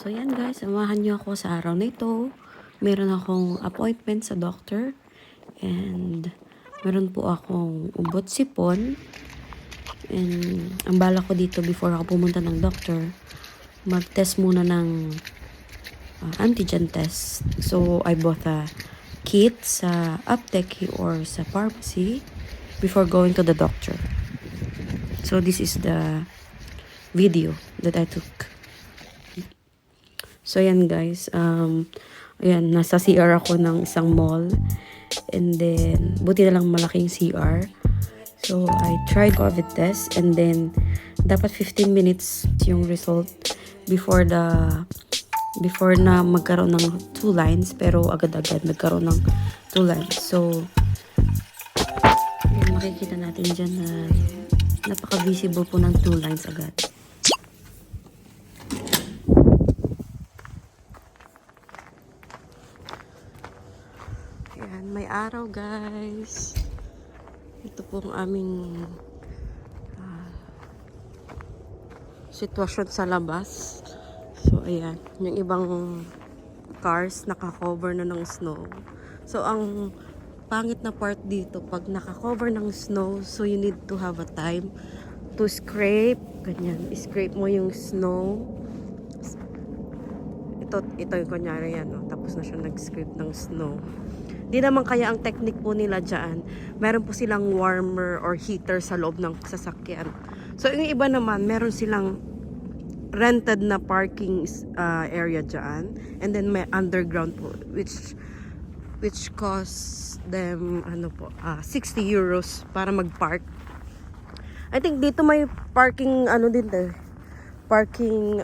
So yan guys, samahan niyo ako sa araw na ito. Meron akong appointment sa doctor. And meron po akong ubot sipon. And ang bala ko dito before ako pumunta ng doctor, mag-test muna ng antigen test. So I bought a kit sa apteki or sa pharmacy before going to the doctor. So this is the video that I took. So, ayan guys, ayan, nasa CR ako ng isang mall. And then, buti na lang malaking CR. So, I tried COVID test. And then, dapat 15 minutes yung result before na magkaroon ng 2 lines. Pero, agad-agad nagkaroon ng 2 lines. So, ayan, makikita natin dyan na napaka-visible po ng 2 lines agad. Ayan, may araw guys. Ito po ang aming sitwasyon sa labas. So ayan, yung ibang cars naka-cover na ng snow. So ang pangit na part dito, pag naka-cover ng snow, so you need to have a time to scrape. Ganyan, scrape mo yung snow. Ito yung kunyari yan, no? Tapos na siya nag-scrape ng snow. Di naman kaya ang technique po nila dyan, meron po silang warmer or heater sa loob ng sasakyan. So yung iba naman, meron silang rented na parking area dyan. And then may underground po, which costs them, 60 euros para mag-park. I think dito may parking, parking,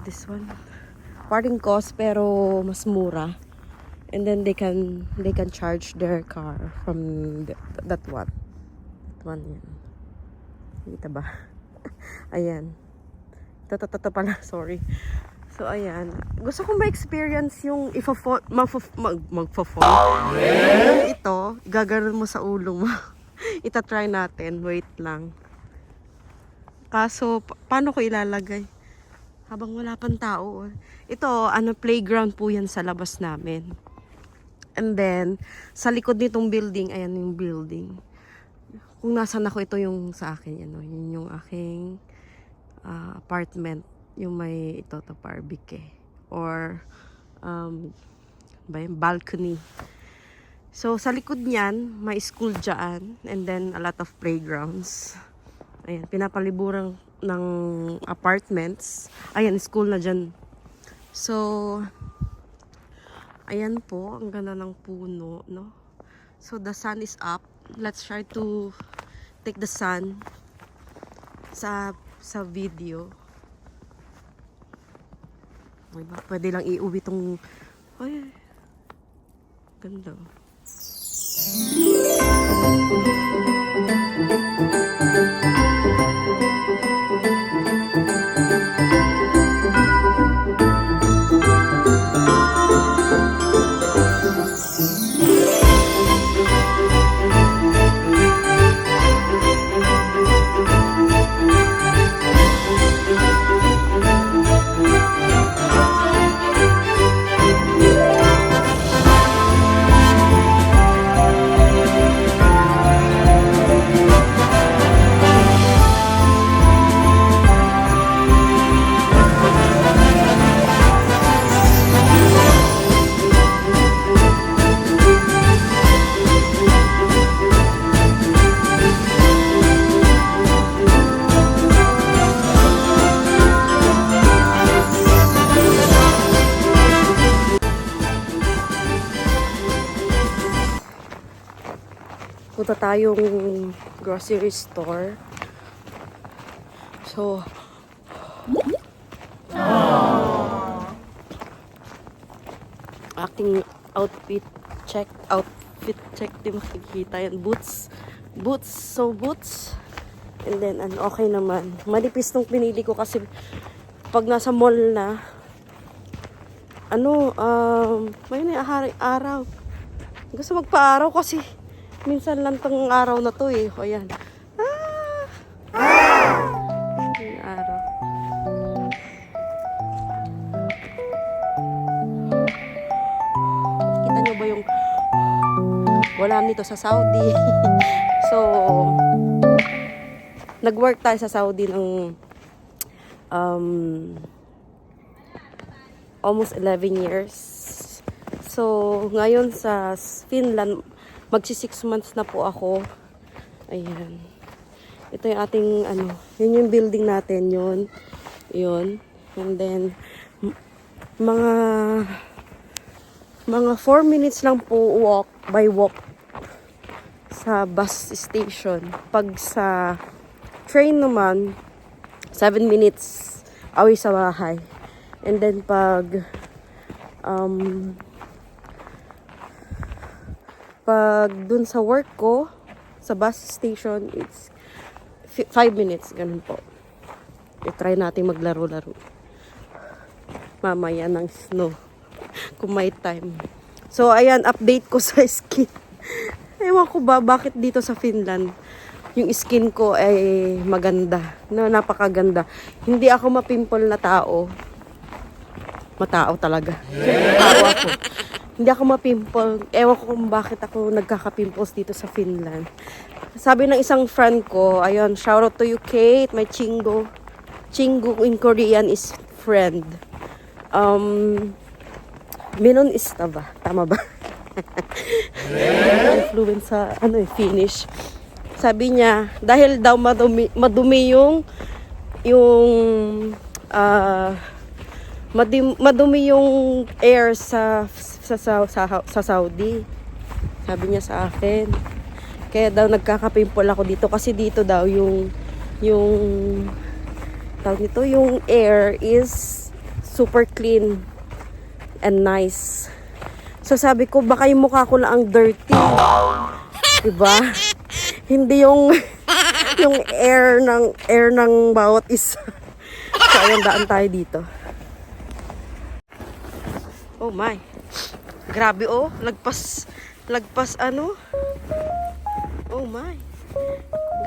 this one. Parking cost pero mas mura. And then they can charge their car from that one. That one yan. Kita ba? Ayan. Ito pala, sorry. So ayan. Gusto kong ma-experience yung magfo-fall. Ito, gaganon mo sa ulo mo. Ita-try natin. Wait lang. Kaso, paano ko ilalagay? Habang wala pang tao. Ito, playground po yan sa labas namin. And then, sa likod nitong building, ayan yung building. Kung nasan ako, ito yung sa akin. Yun yung aking apartment. Yung may ito, barbecue. Or, balcony. So, sa likod niyan, may school dyan. And then, a lot of playgrounds. Ayan, pinapaliburan ng apartments. Ayan, school na dyan. So, ayan po, ang ganda ng puno, no? So, the sun is up. Let's try to take the sun sa video. Pwede lang iuwi tong... Ay, ganda. Punta tayong grocery store. So, aking outfit check. Di makikita yan. Boots. So, boots. And then, okay naman. Manipis tong pinili ko kasi pag nasa mall na, may araw. Gusto magpa-araw kasi minsan lang tong araw na to eh. O yan. Yung araw. wala nito sa Saudi. So, nag-work tayo sa Saudi ng almost 11 years. So, ngayon sa Finland, magsi 6 months na po ako. Ayan. Ito yung ating, yun yung building natin, yun. Yun. And then, mga 4 minutes lang po by walk sa bus station. Pag sa train naman, 7 minutes away sa bahay. And then pag dun sa work ko, sa bus station, it's 5 minutes, ganun po. I-try natin maglaro-laro mamaya ng snow kung may time. So ayan, update ko sa skin. Ewan ko ba bakit dito sa Finland yung skin ko ay maganda, napakaganda. Hindi ako mapimple na tao. Matao talaga. Tao ako. Hindi ako mapimple. Ewan ko kung bakit ako nagkaka-pimples dito sa Finland. Sabi ng isang friend ko, ayun, shout out to you, Kate, my chingo. Chingo in Korean is friend. Minonista ba? Tama ba? Influence sa Finnish. Sabi niya, dahil daw madumi yung air sa Saudi. Sabi niya sa akin. Kaya daw nagkaka-pimple ako dito kasi dito daw yung tawag nito, yung air is super clean and nice. So sabi ko, baka yung mukha ko lang ang dirty. Diba? Hindi yung air ng bawat isa. So ayun, daan tayo dito. Oh my. Grabe oh, lagpas Oh my.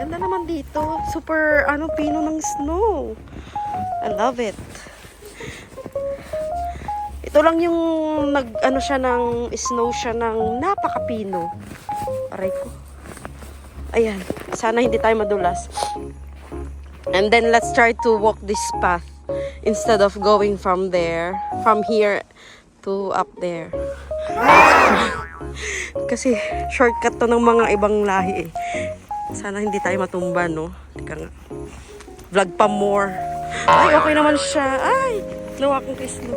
Ganda naman dito. Super pino ng snow. I love it. Ito lang yung snow siya ng napakapino. Aray ko. Ayan, sana hindi tayo madulas. And then let's try to walk this path instead of going from here to up there. Kasi shortcut to ng mga ibang lahi eh. Sana hindi tayo matumba, no? Teka nga. Vlog pa more. Ay, okay naman siya. Ay, nawa akong kisno.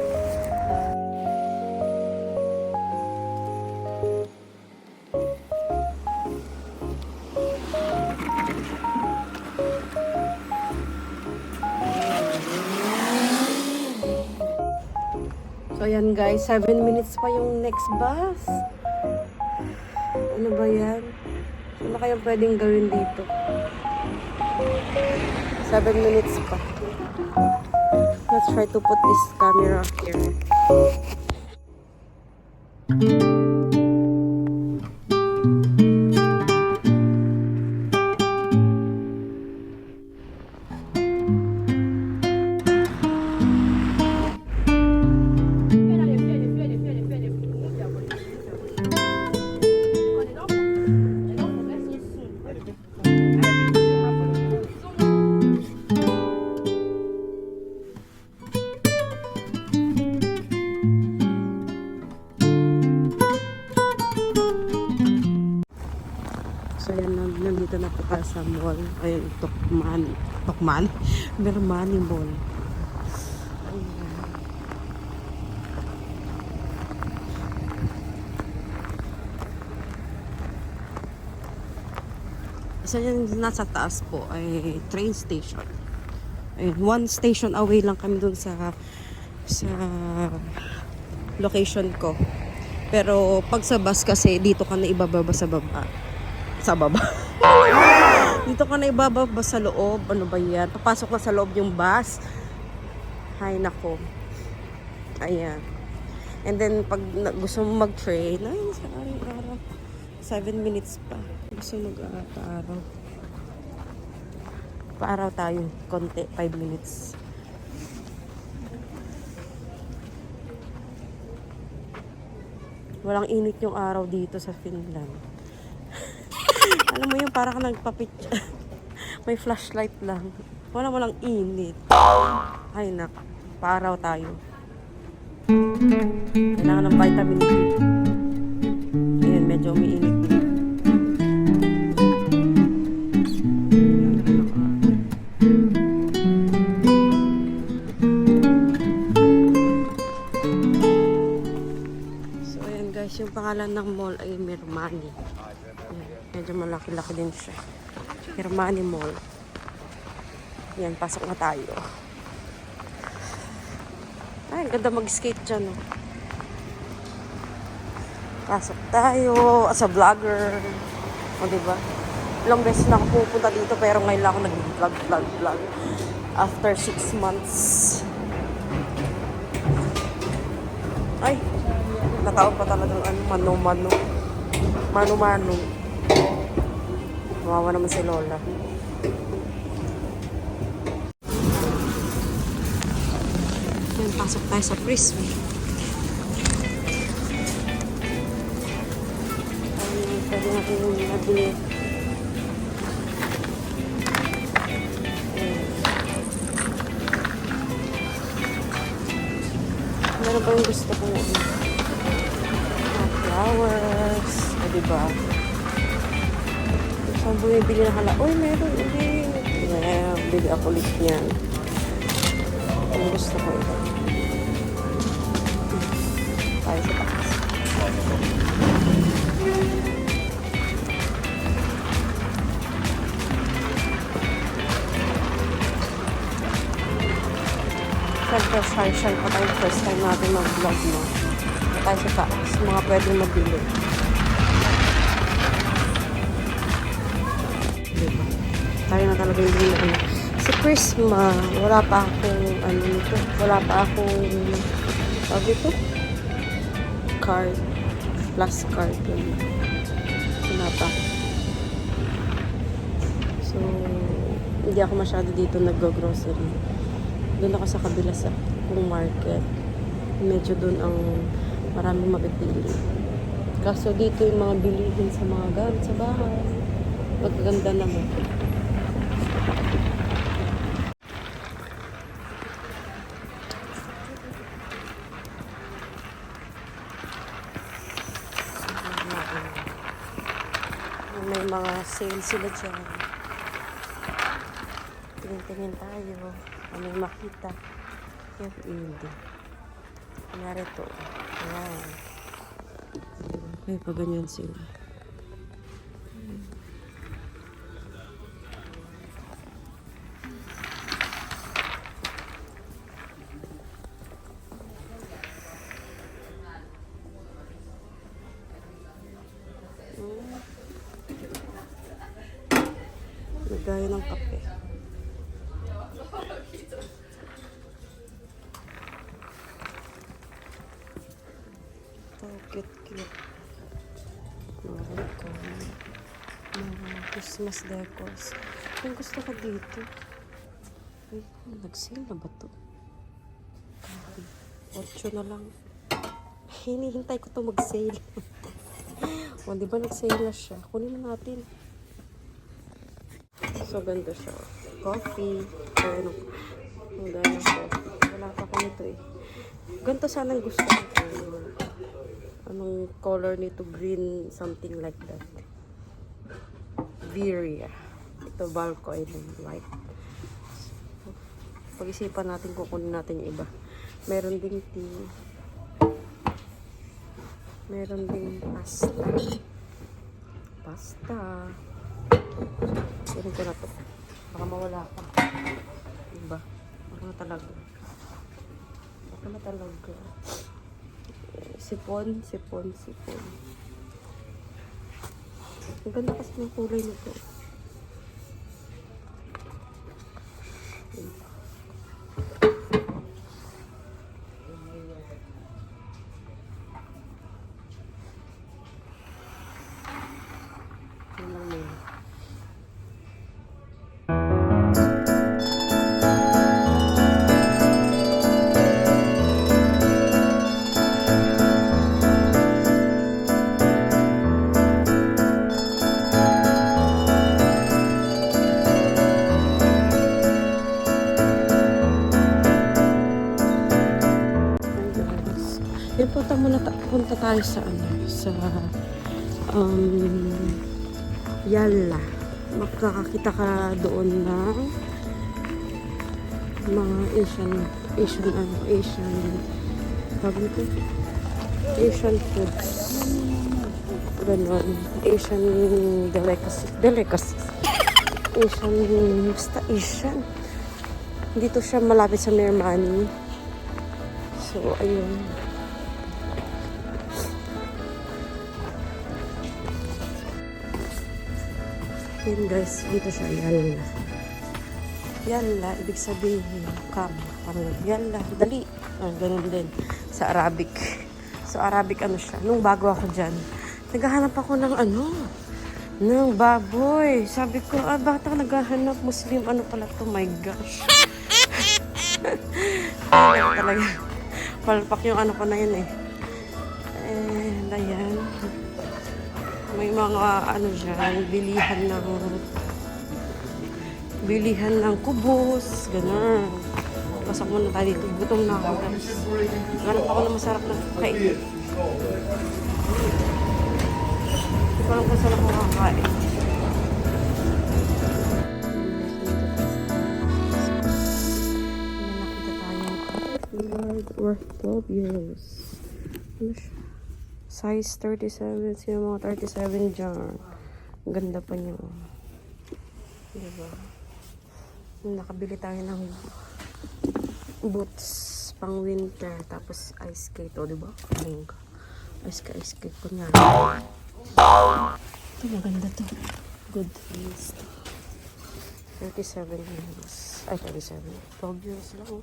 So, ayan guys, 7 minutes pa yung next bus. Ano ba yan? Ano kayang pwedeng gawin dito? 7 minutes pa. Let's try to put this camera here. So yan, nandito na po tayo sa mall. Ayun, Tokman? Mermani Mall. Ayan. So yan, nasa taas po ay train station. Ayun, 1 station away lang kami dun sa location ko. Pero pag sa bus kasi, dito ka na ibababa sa baba. Dito ka na ibababa sa loob. Ano ba yan? Papasok na sa loob yung bus. Hay nako. Ayan. And then pag gusto mo mag-train, ay, sa araw-araw. 7 minutes pa. Gusto mag-araw. Pa-araw tayo. Konti. 5 minutes. Walang init yung araw dito sa Finland. Alam mo yun, parang ka nagpa-picture. May flashlight lang. Walang init. Ay, paraw tayo. Kailangan ng vitamin D. Ayan, medyo umiinit din. So, ayan guys, yung pangalan ng mall ay Mermani. Ayan, medyo malaki-laki din siya. Mermani Mall. Yan, pasok na tayo. Ay, ganda mag-skate dyan, oh. Pasok tayo as a vlogger. O, diba? Ilang beses na ako pupunta dito pero ngayon lang ako nag-vlog. After 6 months. Ay, nataon pa talagang mano-mano. Mano-mano. Mawawa naman si Lola. Yan, pasok tayo sa Frisbee. Ay, pwede natin yung nabili. Meron ba yung gusto ko? Flowers. O, diba? Saan bumibili na hala? Uy, meron ulit. Yeah, bili ako ulit yan. Ang gusto ko ito. Tayo sa taas. Siyempre, shy pa tayo. First time natin mag-vlog, no? Tayo sa taas. Mga pwedeng mabili. Diba? Tayo na talaga yung bili. Si Prisma, wala pa akong, nito. Wala pa akong, sabi ito? Card. Plus card. Wala pa. So, hindi ako masyado dito nag-grocery. Doon ako sa kabila sa kung market. Medyo doon ang maraming mapipili. Kaso dito yung mga bilihin sa mga gamit sa bahay. Magaganda naman. May mga sale sila dyan. Tingin-tingin tayo. May makita. Yan, hindi. Kunyari ito. Ayan. Ay, pa ganyan sila. Gaya ng kape. Ito, cute. Mga Christmas decors. Ang gusto ko dito. Ay, nag-sale na ba ito? 8 na lang. Hinihintay ko ito mag-sale. O, di ba nag-sale na siya? Kunin na natin. So, ganda siya. Coffee. Pero, ang ganda coffee. Wala pa ko nito eh. Ganito sana gusto ko. Anong color nito? Green, something like that. Viria. Ito, Balco Island White. So, pag-isipan natin, kukunin natin yung iba. Meron ding tea. Meron ding pasta. Kunin ko na to. Baka mawala pa. Diba? Baka na talaga. Sipon. Ang ganda kasi ng kulay nito. punta tayo sa Yalla. Makakakita ka doon ng mga Asian foods. Ganon. Asian delicacies. Basta Asian. Dito siya malapit sa Mermani. So, ayun. Yun guys, dito siya, Yalla. Yalla, ibig sabihin, come. Parang Yalla, dali. Ganun din. Sa Arabic. So, Arabic siya. Nung bago ako dyan, naghahanap ako ng ng baboy. Sabi ko, bakit ako naghahanap? Muslim, pala to? My gosh. Talaga. Palpak yung ko na yun eh. And, ayan. May mga dyan, bilihan ng kubos, gano'n. Pasok muna tayo dito. Gutom na ako, guys. Ganap ako ng masarap na kainin. Hindi ko alam kung saan ako kakain. Nakita tayo. Lord worth 12 euros. Ano siya? Size 37. Sino mga 37 dyan? Ganda pa niya. Diba? Nakabili tayo ng boots pang winter. Tapos ice skate. O, diba? Ice skate ko niya. Ito, maganda to. Good deals to. 37 euros. Ay, 37. 12 euros lang.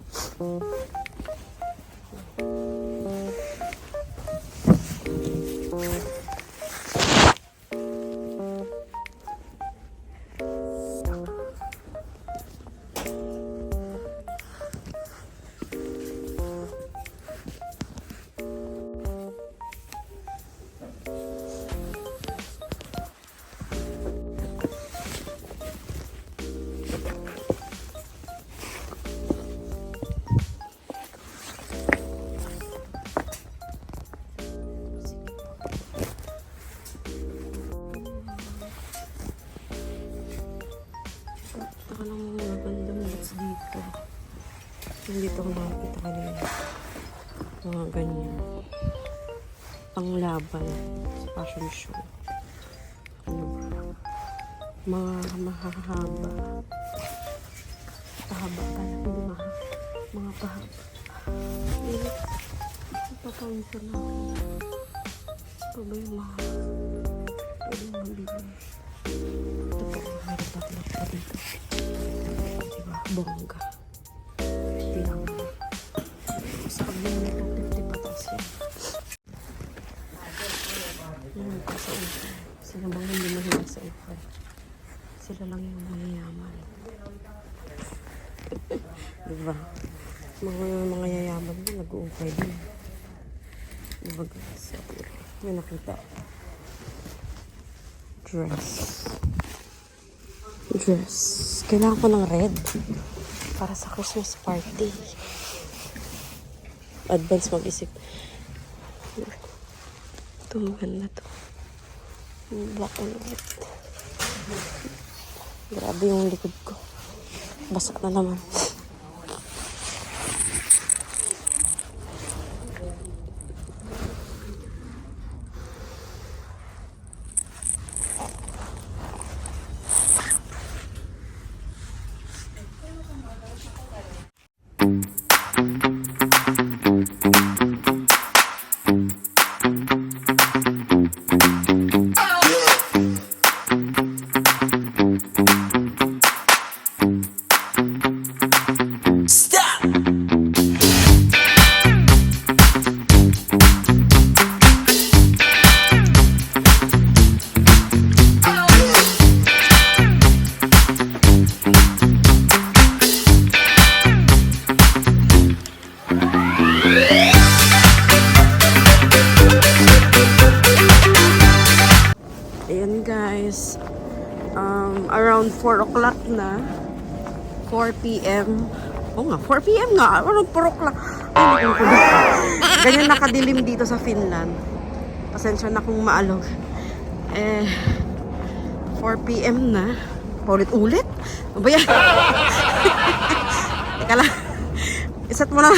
Dito ko makikita kanina mga ganyan panglaban sa fashion show, mga mahahaba pahaba pala, mga pahaba ipapawisa na ako ito ba yung mga pwede mabili ito po, meron tatlong pa dito, diba, bongga. Sa kabila na 50 patas yan. Sa ufay. Sila bang hindi mahilig sa ufay? Sila lang yung mayayaman. Diba? Mga yayaman din, nag-uufay din. Diba guys? May nakita. Dress. Kailangan ko ng red. Para sa Christmas party. Advance mag-isip. Ito, maganda to. Black and white. Grabe yung likod ko. Basak na naman. Around 4 o'clock na. 4 p.m. Oo nga, 4 p.m. nga. Around 4 o'clock. Ganyan nakadilim dito sa Finland. Pasensya na kung maalog. 4 PM na. Paulit-ulit? Ano ba yan? Teka lang. Isat mo na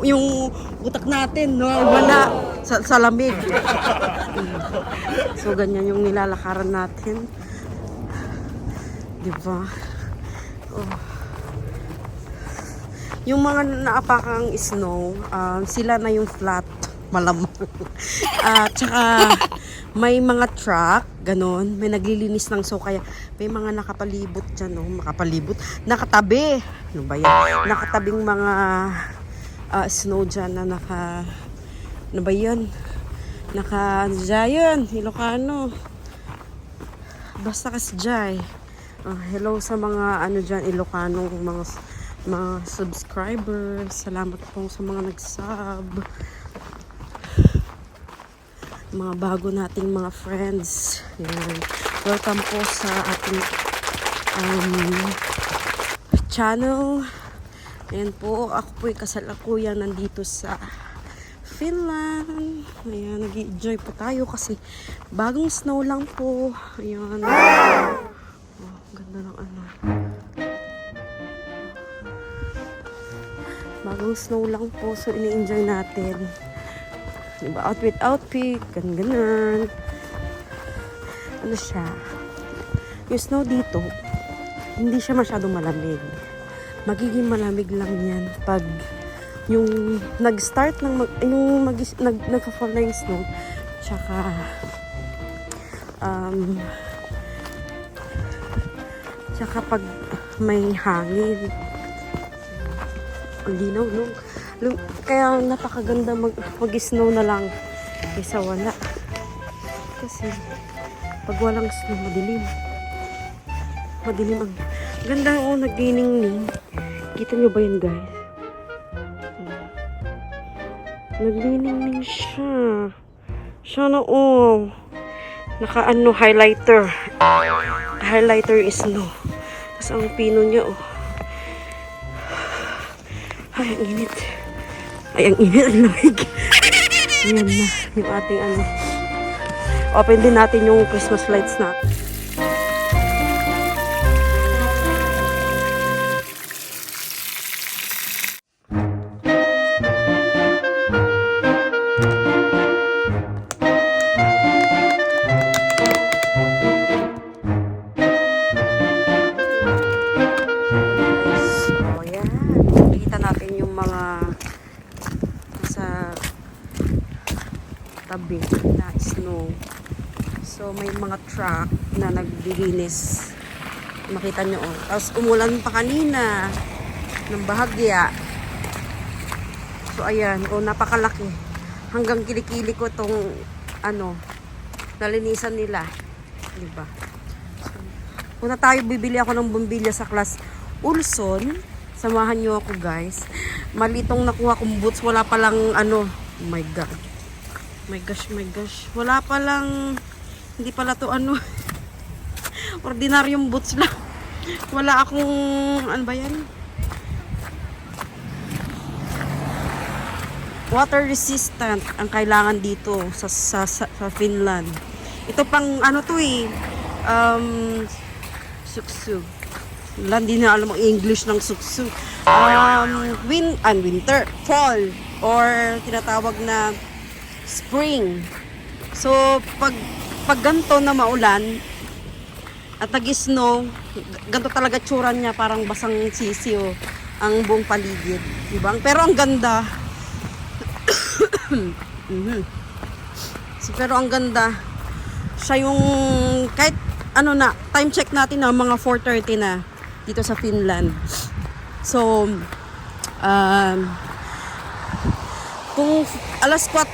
yung utak natin, no? Wala sa lamig. So, ganyan yung nilalakaran natin. Diba? Oh. Yung mga naapakang snow, sila na yung flat, malamang. Tsaka may mga truck, ganon, may naglilinis ng so kaya may mga nakapalibot dyan, no? Nakatabi. Ano ba yan? Nakatabing mga snow dyan na ano ba yan? Giant, Ilocano. Basta kasi Jai. Hello sa mga ano dyan, Ilocano, mga subscribers. Salamat po sa mga nag-sub. Mga bago nating mga friends. Yan. Welcome po sa ating channel. Ayan po, ako po'y kasalukuyan nandito sa Finland. Ayan, nag-enjoy po tayo kasi bagong snow lang po. Ayan. Oh, ganda ng ano. Bagong snow lang po, so ini-enjoy natin. Diba? Outfit, ganun. Ano siya? Yung snow dito, hindi siya masyadong malamig. Magiging malamig lang yan pag yung nag-start ng nagka-fall na yung snow, tsaka pag may hangin. Ang linaw, no? Kaya napakaganda mag-snow na lang kaysa wala. Kasi pag walang snow, madilim. Madilim ang ganda, oh, naglining-ning. Kita nyo ba yan, guys? Naglining-ning siya. Sana, oh. Naka-ano, highlighter. Highlighter is snow. Tapos ang pino niya, oh. Ay, ang init. Ay, ang init. Ang lamig. Ayan na. Yung ating ano. Open din natin yung Christmas lights natin. Tabi na snow. So may mga truck na naglilinis. Makita nyo, oh. Tapos umulan pa kanina ng bahagya. So ayan, oh, napakalaki. Hanggang kilikili ko tong ano, nalinisan nila. Diba? So, punta tayo, bibili ako ng bumbilya sa Clas Ohlson. Samahan nyo ako, guys. Malitong nakuha kong boots, wala palang ano, oh my god. My gosh. Wala palang, hindi pala to ano, ordinaryong boots lang. Wala akong, ano ba yan? Water resistant ang kailangan dito sa Finland. Ito pang, ano to eh, suksug. Wala, hindi na alam ang English ng suksug. Winter, fall, or tinatawag na spring. So, pag ganito na maulan at nag-snow, ganito talaga tsura niya, parang basang sisiyo ang buong paligid. Diba? Pero ang ganda. So, pero ang ganda. Siya yung, kahit ano na, time check natin na mga 4:30 na dito sa Finland. So, kung alas 4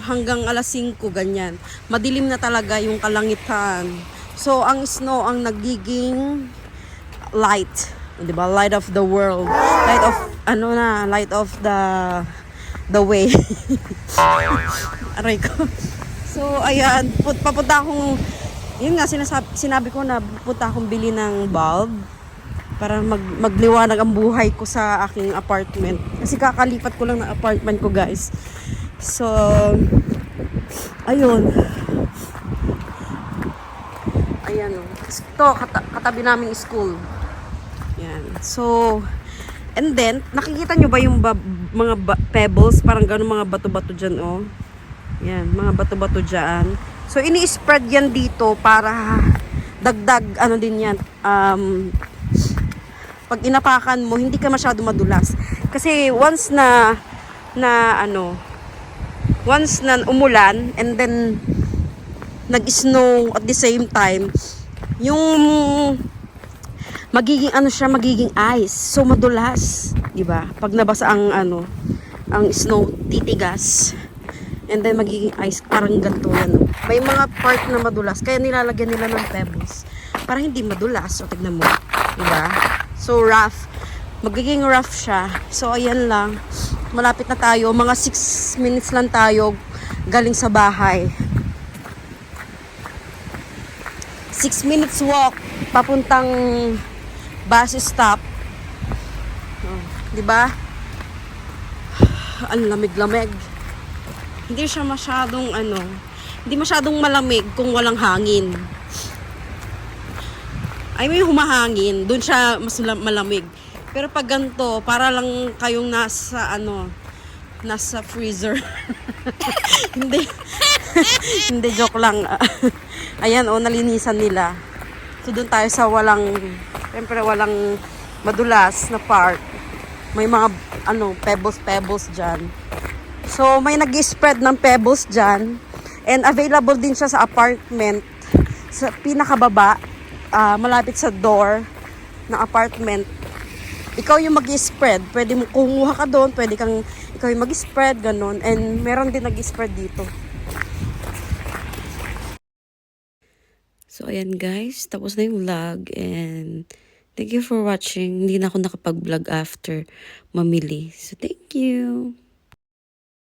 hanggang alas 5 ganyan, madilim na talaga yung kalangitan. So ang snow ang nagiging light, 'di ba? Light of the world. Light of the way. Aray ko. So ayan, papunta akong, yun nga sinabi ko na pupunta akong bili ng bulb. para magliwanag ang buhay ko sa aking apartment. Kasi kakalipat ko lang ng apartment ko, guys. So, ayun. Ayan, oh. Ito, katabi naming school. Yan. So, and then, nakikita nyo ba yung mga pebbles? Parang gano'ng mga bato-bato dyan, oh. Yan, mga bato-bato dyan. So, ini-spread yan dito para dagdag, ano din yan, pag inapakan mo, hindi ka masyado madulas. Kasi once na umulan, and then, nag-snow at the same time, yung magiging ice. So madulas, 'di ba? Pag nabasa ang snow, titigas. And then magiging ice, parang ganito yan. May mga part na madulas, kaya nilalagyan nila ng pebbles para hindi madulas. So tignan mo, 'di ba? So rough. Magiging rough siya. So ayan lang. Malapit na tayo, mga 6 minutes lang tayo galing sa bahay. 6 minutes walk papuntang bus stop. Oh, 'di ba? Ang lamig-lamig. Hindi siya masyadong hindi masyadong malamig kung walang hangin. Ay, may humahangin, doon siya mas malamig. Pero pag ganito, para lang kayong nasa freezer. Hindi. Hindi, joke lang. Ayan, nalinisan nila. So, doon tayo sa siyempre walang madulas na part. May mga, pebbles dyan. So, may nag-spread ng pebbles dyan. And available din siya sa apartment. Sa pinakababa, malapit sa door ng apartment. Ikaw yung mag-spread. Pwede mo kumuha ka doon. Pwede kang, ikaw yung mag-spread, ganun. And meron din nag-spread dito. So, ayan guys, tapos na yung vlog and thank you for watching. Hindi na ako nakapag-vlog after mamili. So, thank you!